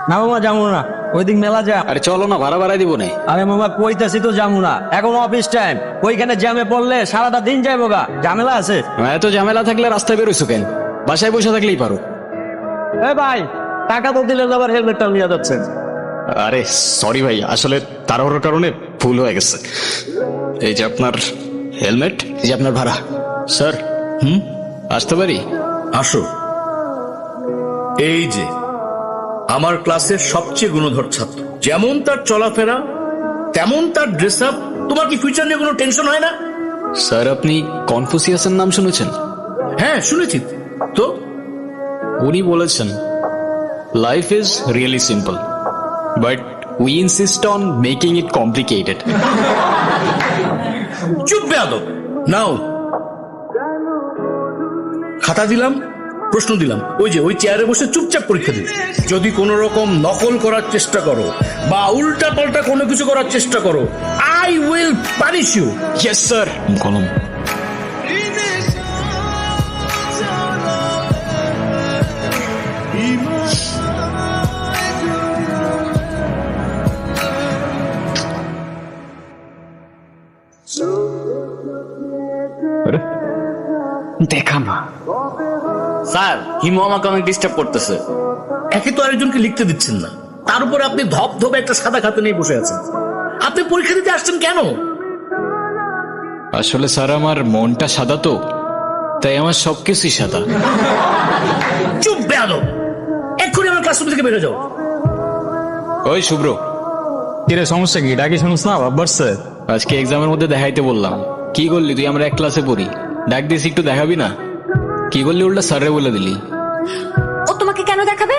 না মামা যাবো না, ওইদিক মেলা জ্যাম। আরে চলো না, ভাড়া বাড়াই দিব না। আরে মামা কইতাছি তো যাবো না, এখন অফিস টাইম, ওইখানে জ্যামে পড়লে সারাটা দিন যাইবো গা, ঝামেলা আছে। এত ঝামেলা থাকলে রাস্তায় বেরোইছো কেন? বাসায় বসে থাকলেই পারো। এ ভাই, টাকা তো দিলেন, আবার হেলমেটটা নিয়ে যাচ্ছেন। আরে সরি ভাই, আসলে তাড়াহুড়োর কারণে ভুল হয়ে গেছে। এই যে আপনার হেলমেট, এই যে আপনার ভাড়া। স্যার আসতে পারি? আসো। এই যে আমার ক্লাসের সবচেয়ে গুণধর ছাত্র, যেমন তার চলাফেরা তেমন তার ড্রেস আপ। তোমার কি ফিউচার নিয়ে কোনো টেনশন হয় না? স্যার আপনি কনফুসিয়াসের নাম শুনেছেন? হ্যাঁ শুনেছি তো। উনি বলেছেন life is really simple but we insist on making it complicated. চুপ বেয়াদব। নাও খাতা দিলাম, প্রশ্ন দিলাম, ওই যে ওই চেয়ারে বসে চুপচাপ পরীক্ষা দিবে। যদি কোনো রকম নকল করার চেষ্টা করো বা উল্টা পাল্টা কোনো কিছু করার চেষ্টা করো, I will punish you. Yes sir. কলম। দেখা না স্যার, হিমু আমাকে অনেক ডিস্টার্ব করতেছে। একে তো আরেকজনকে লিখতে দিচ্ছেন না, তার উপর আপনি ধপ ধপে একটা সাদা খাতা নিয়ে বসে আছেন। আপনি পরীক্ষা দিতে আসছেন কেন? আসলে স্যার আমার মনটা সাদা তো, তাই আমার সবকিছুই সাদা। চুপ বেয়াদব, এক্ষুনি আমার ক্লাসরুম থেকে বেরো যাও। ওই শুভ্র, কিরে সমস্যা কি? ডাকি শুনুস না, বাবার স্যার। আজকে এক্সামের মধ্যে দেখাইতে বললাম, কি করলি তুই? আমরা এক ক্লাসে পড়ি, ডাক দিস একটু দেখাবি না? কি করলি উল্টা স্যারে বলে দিলি? ও তোমাকে কেন দেখাবে?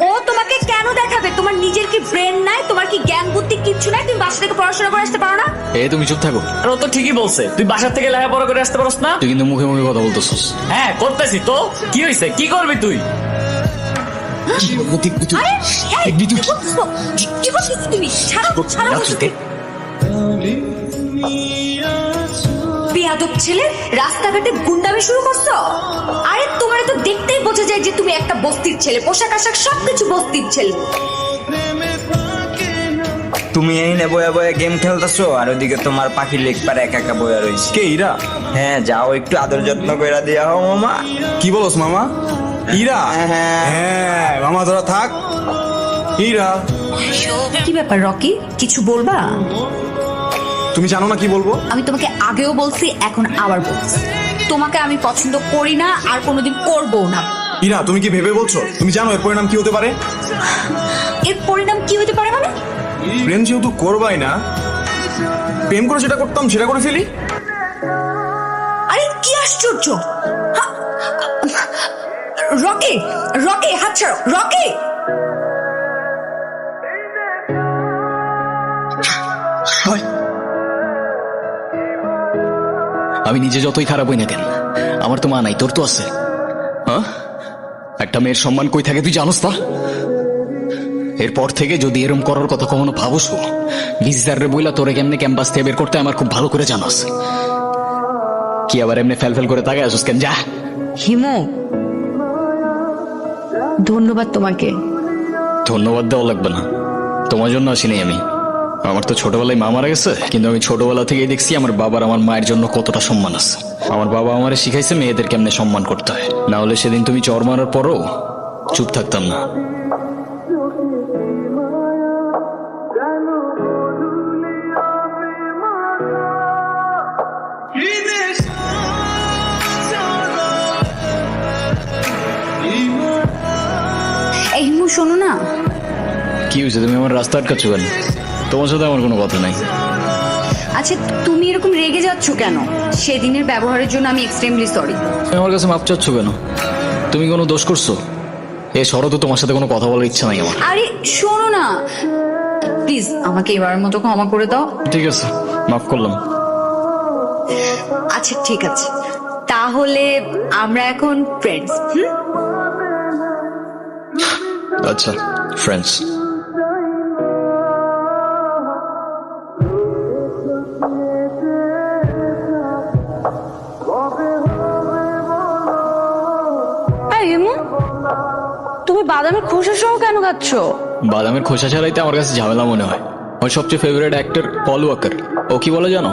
ও তোমাকে কেন দেখাবে? তোমার নিজের কি ব্রেন নাই? তোমার কি জ্ঞান বুদ্ধি কিচ্ছু নাই? তুমি বাসা থেকে পড়াশোনা করে আসতে পারো না? তুমি চুপ থাকো। আর ও তো ঠিকই বলছে, তুই বাসার থেকে লেখাপড়া করে আসতে পারস না। তুই কিন্তু মুখে মুখে কথা বলতেছিস। হ্যাঁ করতেছি তো, কি হয়েছে? কি করবি তুই? আরে, এই, কি করছো? কি করছো তুমি? ছাড়ো, ছাড়ো বলছি। বেয়াদব ছেলে, রাস্তাঘাটে গুন্ডামি শুরু করছো? আরে তোমার তো দেখতেই বোঝা যায় যে তুমি একটা বস্তির ছেলে, পোশাক আশাক সবকিছু বস্তির ছেলে। তুমি এই নে বয়া বয়া গেম খেলতেছো, আর ওদিকে তোমার পাখি লেগ পারে একা একা বয়া রয়েছে। কে ইরা? হ্যাঁ যাও একটু আদর যত্ন করে দিয়া হও মামা। কি বলস মামা? ইরা? হ্যাঁ। হ্যাঁ মামা তোরা থাক। ইরা, কি ব্যাপার রকি, কিছু বলবা? তুমি জানো না কি বলবো? আমি তোমাকে আগেও বলছি, এখন আবার বলছি, তোমাকে আমি পছন্দ করি না আর কোনোদিন করবো না। ইরা তুমি কি ভেবে বলছো? তুমি জানো এর পরিণাম কি হতে পারে? এর পরিণাম কি হতে পারে মানে? প্রেম যেহেতু করবাই না, প্রেম করে যেটা করতাম সেটা করে ফেলি। আরে কি আশ্চর্য! হা- রকি, রকি হাত ছাড়ো, রকি! আমি নিজে যতই খারাপ হই না কেন, আমার তো মা নাই, তোর তো আছে। হ্যাঁ, একটা মেয়ের সম্মান কই থাকে তুই জানোস তা? এরপর থেকে যদি এরম করার কথা কখনো ভাবস, ভিজিটারে বইলা তোরে কেমনে ক্যাম্পাস থেকে বের করতে আমার খুব ভালো করে জানাস। কি আবার এমনি ফেল ফেল করে তাকায় আসুস কেন? যা। হিমু, ধন্যবাদ তোমাকে। ধন্যবাদ দেওয়া লাগবে না, তোমার জন্য আসিনি আমি। আমার তো ছোটবেলায় মা মারা গেছে, কিন্তু আমি ছোটবেলা থেকেই দেখছি আমার বাবার আমার মায়ের জন্য কতটা সম্মান আছে। আমার বাবা আমারে শিখাইছে মেয়েদের কেমনে সম্মান করতে হয়, না হলে সেদিন তুমি চর মারার পরও চুপ থাকতাম না। এই হিমু শোনো না। কি হয়েছে? তুমি আমার রাস্তা আটকাচ্ছ কেন? তোমার সাথে আমার কোনো কথা নাই। আচ্ছা তুমি এরকম রেগে যাচ্ছ কেন? সেদিনের ব্যবহারের জন্য আমি এক্সট্রিমলি সরি। তুমি আমার কাছে মাপ চাচ্ছ কেন? তুমি কোনো দোষ করছো? এ শরৎ, তোমার সাথে কোনো কথা বলার ইচ্ছা নাই আমার। আরে শোনো না, প্লিজ আমাকে এবারের মতো ক্ষমা করে দাও। ঠিক আছে, মাফ করলাম। আচ্ছা ঠিক আছে, তাহলে আমরা এখন ফ্রেন্ডস। আচ্ছা, ফ্রেন্ডস। এই হিমু, তুমি বাদামের খোসা সহ কেন খাচ্ছ? বাদামের খোসা ছাড়াইতে আমার কাছে ঝামেলা মনে হয়। আমার সবচেয়ে ফেভারিট অ্যাক্টর পল ওয়াকার, ও কি বলে জানো?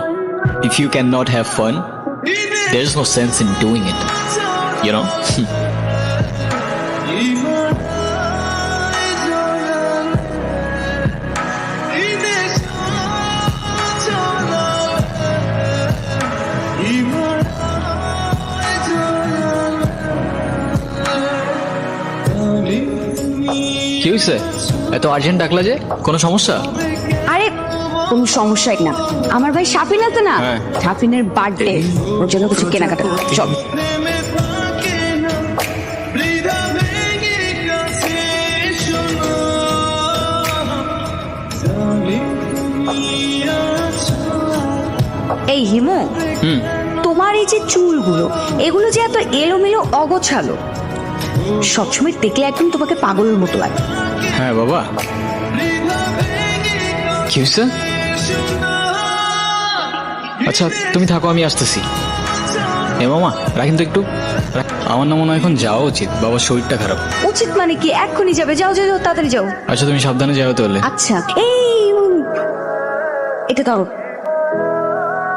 If you can not have fun, there is no sense in doing it, you know. কি হয়েছে? এত আর্জেন্ট ডাকলা যে? কোনো সমস্যা? আরে কোনো সমস্যাই না, আমার ভাই শাফিন আছে না, হ্যাঁ। শাফিনের বার্থডে, ওর জন্য কিছু কেনাকাটা করতে। চল। এই হিমু, তোমার এই যে চুলগুলো, এগুলো যে এত এলোমেলো অগোছালো, সবসময় দেখলে একদম তোমাকে পাগলের মতো লাগে। হ্যাঁ বাবা, কি হয়েছে? আচ্ছা তুমি থাকো, আমি আসতেছি। এ মামা রাখেন তো একটু। আমার না মনে হয় এখন যাওয়া উচিত, বাবার শরীরটা খারাপ। উচিত মানে কি? এক্ষুনি যাবে? যাও যাও যাও, তাড়াতাড়ি যাও। আচ্ছা তুমি সাবধানে যাও তাহলে। আচ্ছা এই এটা ধরো।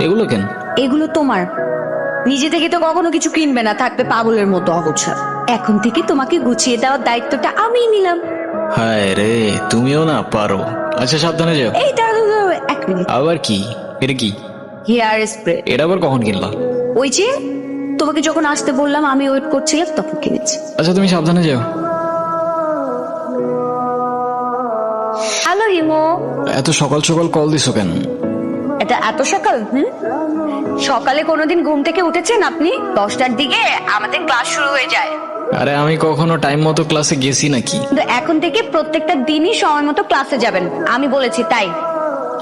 এগুলো কেন? এগুলো তোমার, নিজে থেকে তো কখনো কিছু কিনবে না, থাকবে পাগলের মতো অগোছাল। এখন থেকে তোমাকে গুছিয়ে দেওয়ার দায়িত্বটা আমিই নিলাম। হায় রে, তুমিও না পারো। আচ্ছা সাবধানে যাও। এই দাঁড়াও দাঁড়াও, এক মিনিট। আবার কি? এটা কি? Hair spray. এটা আবার কখন কিনলা? ওই যে তোমাকে যখন আসতে বললাম, আমি ওয়েট করছিলাম তখন কিনেছি। আচ্ছা তুমি সাবধানে যাও। হ্যালো হিমো। এত সকাল সকাল কল দিছো কেন? এটা এত সকাল? সকালে কোনোদিন ঘুম থেকে উঠেছেন আপনি? 10টার দিকে আমাদের ক্লাস শুরু হয়ে যায়। আরে আমি কখনো টাইম মতো ক্লাসে গেছি নাকি? কিন্তু এখন থেকে প্রত্যেকটা দিনই সময় মতো ক্লাসে যাবেন, আমি বলেছি তাই।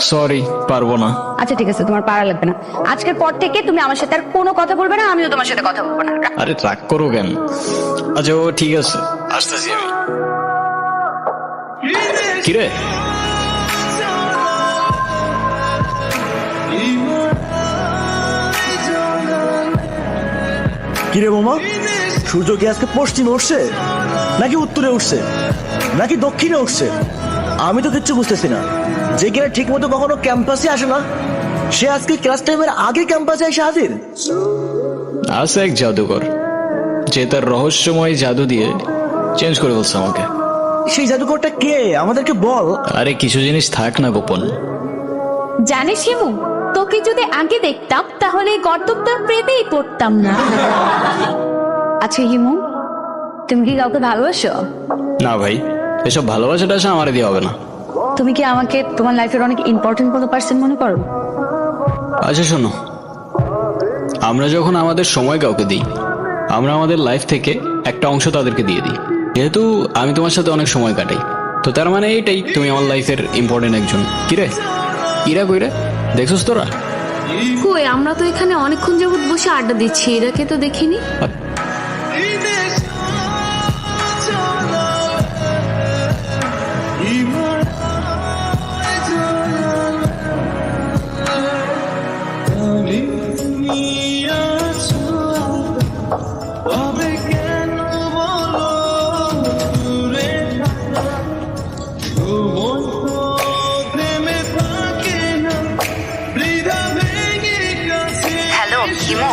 সরি, পারবো না। আচ্ছা ঠিক আছে, তোমার পারা লাগবে না। আজকের পর থেকে তুমি আমার সাথে আর কোনো কথা বলবে না, আমিও তোমার সাথে কথা বলবো না। আরে রাগ করো কেন? আচ্ছা ও ঠিক আছে, আসতেছি আমি। কিরে? কিরে বোমা, সূর্য কি আজকে পশ্চিমে উঠছে নাকি উত্তরে উঠছে নাকি দক্ষিণে উঠছে? আমি তো কিচ্ছু বুঝতেছি না। যে কিনা ঠিক মতো কখনো ক্যাম্পাসে আসে না, সে আজকে ক্লাস টাইমের আগে ক্যাম্পাসে এসে হাজির। আছে এক জাদুকর, যে তার রহস্যময় জাদু দিয়ে চেঞ্জ করে বলছে আমাকে। সেই জাদুকরটা কে? আমাদেরকে বল। আরে কিছু জিনিস থাক না গোপন। জানিস হিমু, তোকে যদি আগে দেখতাম তাহলে গর্তটা প্রেমেই পড়তাম না। আচ্ছা হিমু, তুমি কি কাউকে ভালোবাসো? না ভাই, এসব ভালোবাসাটা আসে আমার দিয়ে হবে না। তুমি কি আমাকে তোমার লাইফের অনেক ইম্পর্টেন্ট কোনো পার্সন মনে করো? আচ্ছা শোনো, আমরা যখন আমাদের সময় কাউকে দিই, আমরা আমাদের লাইফ থেকে একটা অংশ তাদেরকে দিয়ে দিই। যেহেতু আমি তোমার সাথে অনেক সময় কাটাই, তো তার মানে এইটাই তুমি আমার লাইফের ইম্পর্টেন্ট একজন। কিরে ইরা কইরে দেখছস তোরা? কই, আমরা তো এখানে অনেকক্ষণ যাবত বসে আড্ডা দিচ্ছি, এরাকে তো দেখিনি। হ্যালো হিমু।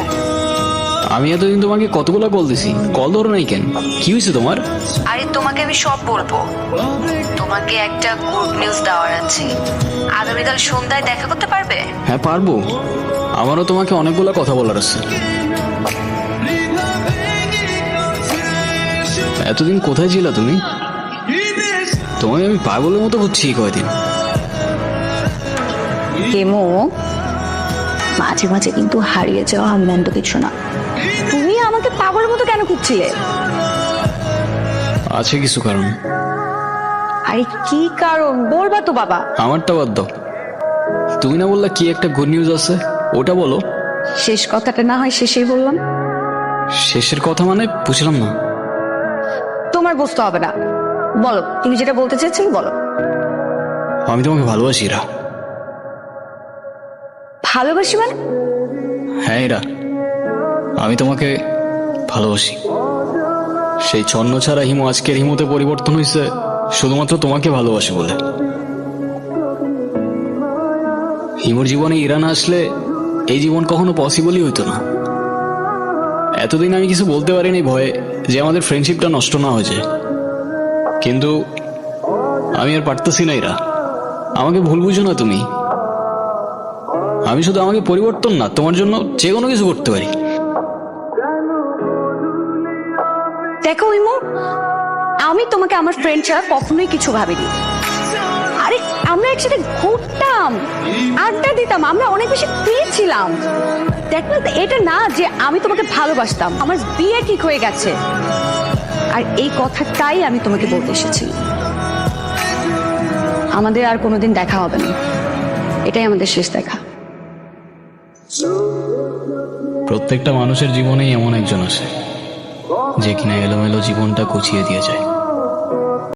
আমি এতদিন তোমাকে কতগুলো কল দিছি, কল ধরো নাই কেন? কি হয়েছে তোমার? আরে তোমাকে আমি সব বলবো। তোমাকে একটা গুড নিউজ দেওয়ার আছে। আগামীকাল সন্ধ্যায় দেখা করতে পারবে? হ্যাঁ পারবো, আমারও তোমাকে অনেকগুলো কথা বলার আছে। এতদিন কোথায় ছিল তুমি? তোমাকে আমি পাগলের মতো হচ্ছি কয়দিন। হিমু, মাঝে মাঝে কিন্তু হারিয়ে যাওয়া মন্দ কিছু না। তুমি আমাকে পাগলের মতো কেন খুঁজছিলে? আছে কিছু কারণ। আরে কি কারণ বলবা তো বাবা। আমারটা বাদ দাও, তুমি না বললা কি একটা গুড নিউজ আছে, ওটা বলো। শেষ কথাটা না হয় শেষেই বললাম। শেষের কথা মানে বুঝলাম না। তোমার বুঝতে হবে না, বলো তুমি যেটা বলতে চাইছো বলো। আমি তোমাকে ভালোবাসি ইরা। ভালোবাসি মানে? হ্যাঁ ইরা, আমি তোমাকে ভালোবাসি। সেই ছন্ন ছাড়া হিমু আজকের হিমুতে পরিবর্তন হয়েছে শুধুমাত্র তোমাকে ভালোবাসে বলে। হিমুর জীবনে ইরা না আসলে এই জীবন কখনো পসিবলই হইতো না। এতদিন আমি কিছু বলতে পারিনি ভয়ে যে আমাদের ফ্রেন্ডশিপটা নষ্ট না হয়ে যায়, কিন্তু আমি আর পারতেছি না। ইরা, আমাকে ভুল বুঝো না তুমি। আমি শুধু আমাকে পরিবর্তন না, তোমার জন্য যে কোনো কিছু করতে পারি। দেখো ইমু, আমি তোমাকে আমার ফ্রেন্ড ছাড়া কখনোই কিছু ভাবিনি। আরে আমরা একসাথে ঘুরতাম, আড্ডা দিতাম, আমরা অনেক বেশি ফ্রি ছিলাম। দেখো এটা না যে আমি তোমাকে ভালোবাসতাম, আমার বিয়ে ঠিক হয়ে গেছে। আর এই কথাটাই আমি তোমাকে বলতে এসেছি, আমাদের আর কোনোদিন দেখা হবে না, এটাই আমাদের শেষ দেখা। প্রত্যেকটা মানুষের জীবনেই এমন একজন আসে যে কিনা এলোমেলো জীবনটা গুছিয়ে দিয়ে যায়।